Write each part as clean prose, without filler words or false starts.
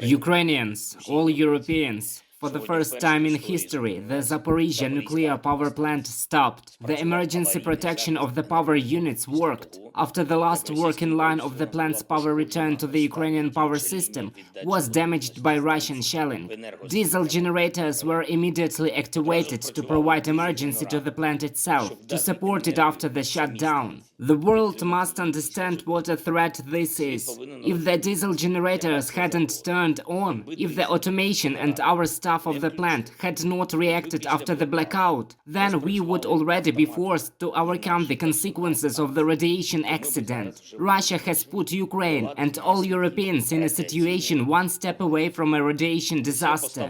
Ukrainians, all Europeans. For the first time in history, the Zaporizhzhia nuclear power plant stopped. The emergency protection of the power units worked. After the last working line of the plant's power return to the Ukrainian power system was damaged by Russian shelling, diesel generators were immediately activated to provide emergency to the plant itself, to support it after the shutdown. The world must understand what a threat this is. If the diesel generators hadn't turned on, if the automation and our staff of the plant had not reacted after the blackout, then we would already be forced to overcome the consequences of the radiation accident. Russia has put Ukraine and all Europeans in a situation one step away from a radiation disaster.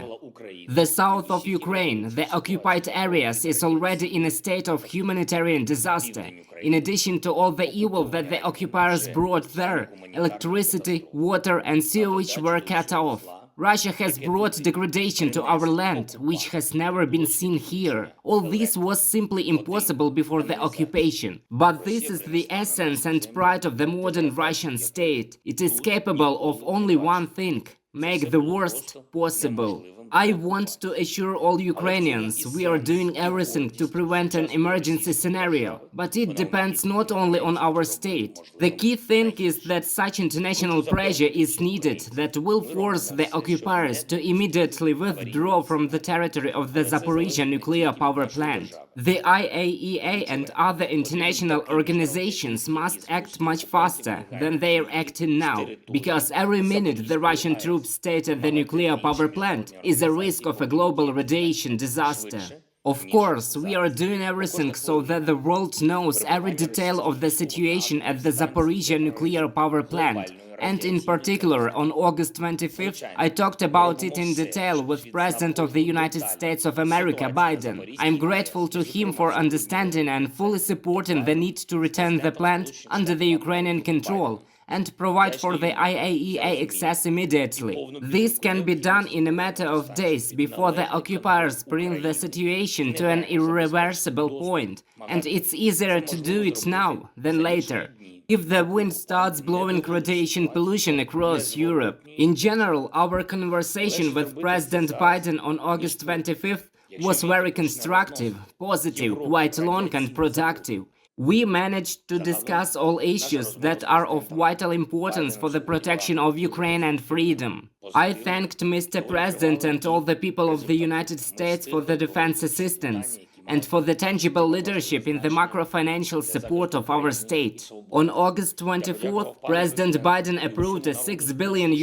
The south of Ukraine, the occupied areas, is already in a state of humanitarian disaster. In addition to all the evil that the occupiers brought there, electricity, water and sewage were cut off. Russia has brought degradation to our land, which has never been seen here. All this was simply impossible before the occupation. But this is the essence and pride of the modern Russian state. It is capable of only one thing: make the worst possible. I want to assure all Ukrainians we are doing everything to prevent an emergency scenario, but it depends not only on our state. The key thing is that such international pressure is needed that will force the occupiers to immediately withdraw from the territory of the Zaporizhzhia nuclear power plant. The IAEA and other international organizations must act much faster than they are acting now, because every minute the Russian troops stay at the nuclear power plant is a risk of a global radiation disaster. Of course, we are doing everything so that the world knows every detail of the situation at the Zaporizhzhia nuclear power plant. And in particular, on August 25th, I talked about it in detail with President of the United States of America, Biden. I'm grateful to him for understanding and fully supporting the need to return the plant under the Ukrainian control and provide for the IAEA access immediately. This can be done in a matter of days before the occupiers bring the situation to an irreversible point, and it's easier to do it now than later. If the wind starts blowing radiation pollution across Europe. In general, our conversation with President Biden on August 25th was very constructive, positive, quite long and productive. We managed to discuss all issues that are of vital importance for the protection of Ukraine and freedom. I thanked Mr. President and all the people of the United States for the defense assistance and for the tangible leadership in the macro-financial support of our state. On August 24th, President Biden approved a $6 billion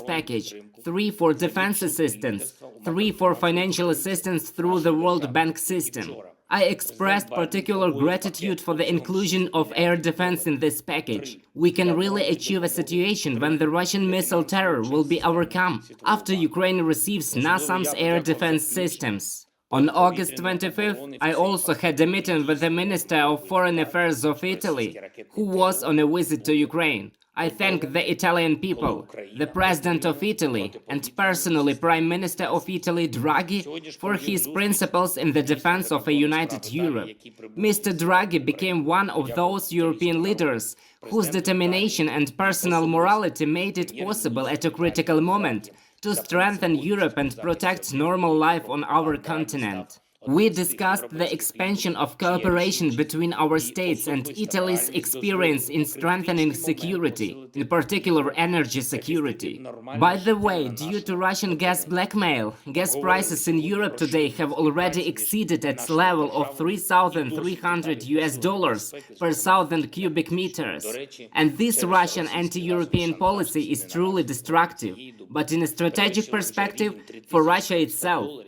package, 3 for defense assistance, 3 for financial assistance through the World Bank system. I expressed particular gratitude for the inclusion of air defense in this package. We can really achieve a situation when the Russian missile terror will be overcome after Ukraine receives NASAM's air defense systems. On August 25th, I also had a meeting with the Minister of Foreign Affairs of Italy, who was on a visit to Ukraine. I thank the Italian people, the President of Italy, and personally Prime Minister of Italy Draghi for his principles in the defense of a united Europe. Mr. Draghi became one of those European leaders whose determination and personal morality made it possible at a critical moment to strengthen Europe and protect normal life on our continent. We discussed the expansion of cooperation between our states and Italy's experience in strengthening security, in particular energy security. By the way, due to Russian gas blackmail, gas prices in Europe today have already exceeded its level of $3,300 per 1,000 cubic meters. And this Russian anti-European policy is truly destructive, but in a strategic perspective, for Russia itself.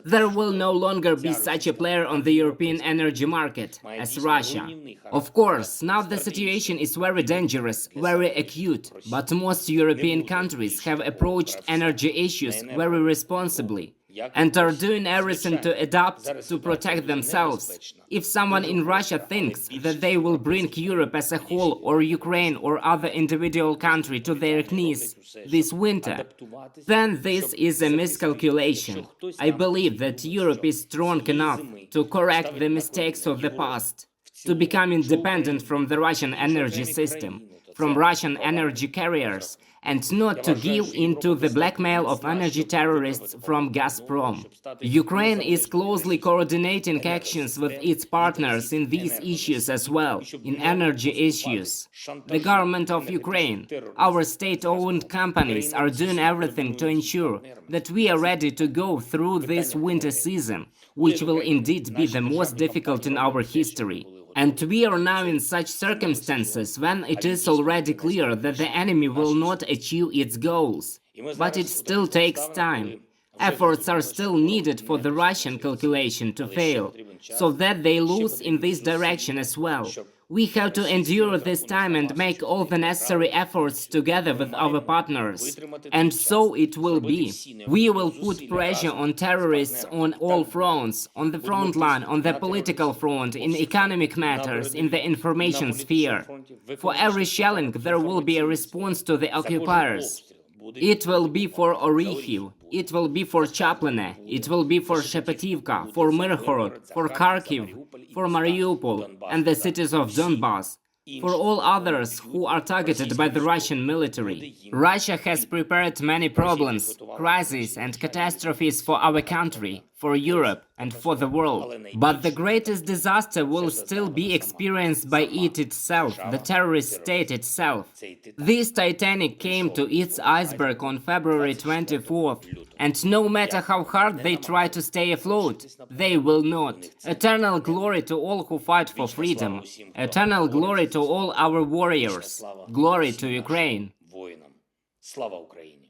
There will no longer be such a player on the European energy market as Russia. Of course, now the situation is very dangerous, very acute, but most European countries have approached energy issues very responsibly and are doing everything to adapt to protect themselves. If someone in Russia thinks that they will bring Europe as a whole or Ukraine or other individual country to their knees this winter, then this is a miscalculation. I believe that Europe is strong enough to correct the mistakes of the past, to become independent from the Russian energy system, from Russian energy carriers, and not to give into the blackmail of energy terrorists from Gazprom. Ukraine is closely coordinating actions with its partners in these issues as well, in energy issues. The government of Ukraine, our state-owned companies are doing everything to ensure that we are ready to go through this winter season, which will indeed be the most difficult in our history. And we are now in such circumstances when it is already clear that the enemy will not achieve its goals. But it still takes time. Efforts are still needed for the Russian calculation to fail, so that they lose in this direction as well. We have to endure this time and make all the necessary efforts together with our partners. And so it will be. We will put pressure on terrorists on all fronts, on the front line, on the political front, in economic matters, in the information sphere. For every shelling there will be a response to the occupiers. It will be for Orikhiv, it will be for Chapline, it will be for Shepetivka, for Myrhorod, for Kharkiv, for Mariupol and the cities of Donbass, for all others who are targeted by the Russian military. Russia has prepared many problems, crises and catastrophes for our country, for Europe and for the world. But the greatest disaster will still be experienced by it itself, the terrorist state itself. This Titanic came to its iceberg on February 24th, and no matter how hard they try to stay afloat, they will not. Eternal glory to all who fight for freedom. Eternal glory to all our warriors. Glory to Ukraine. Слава Україні!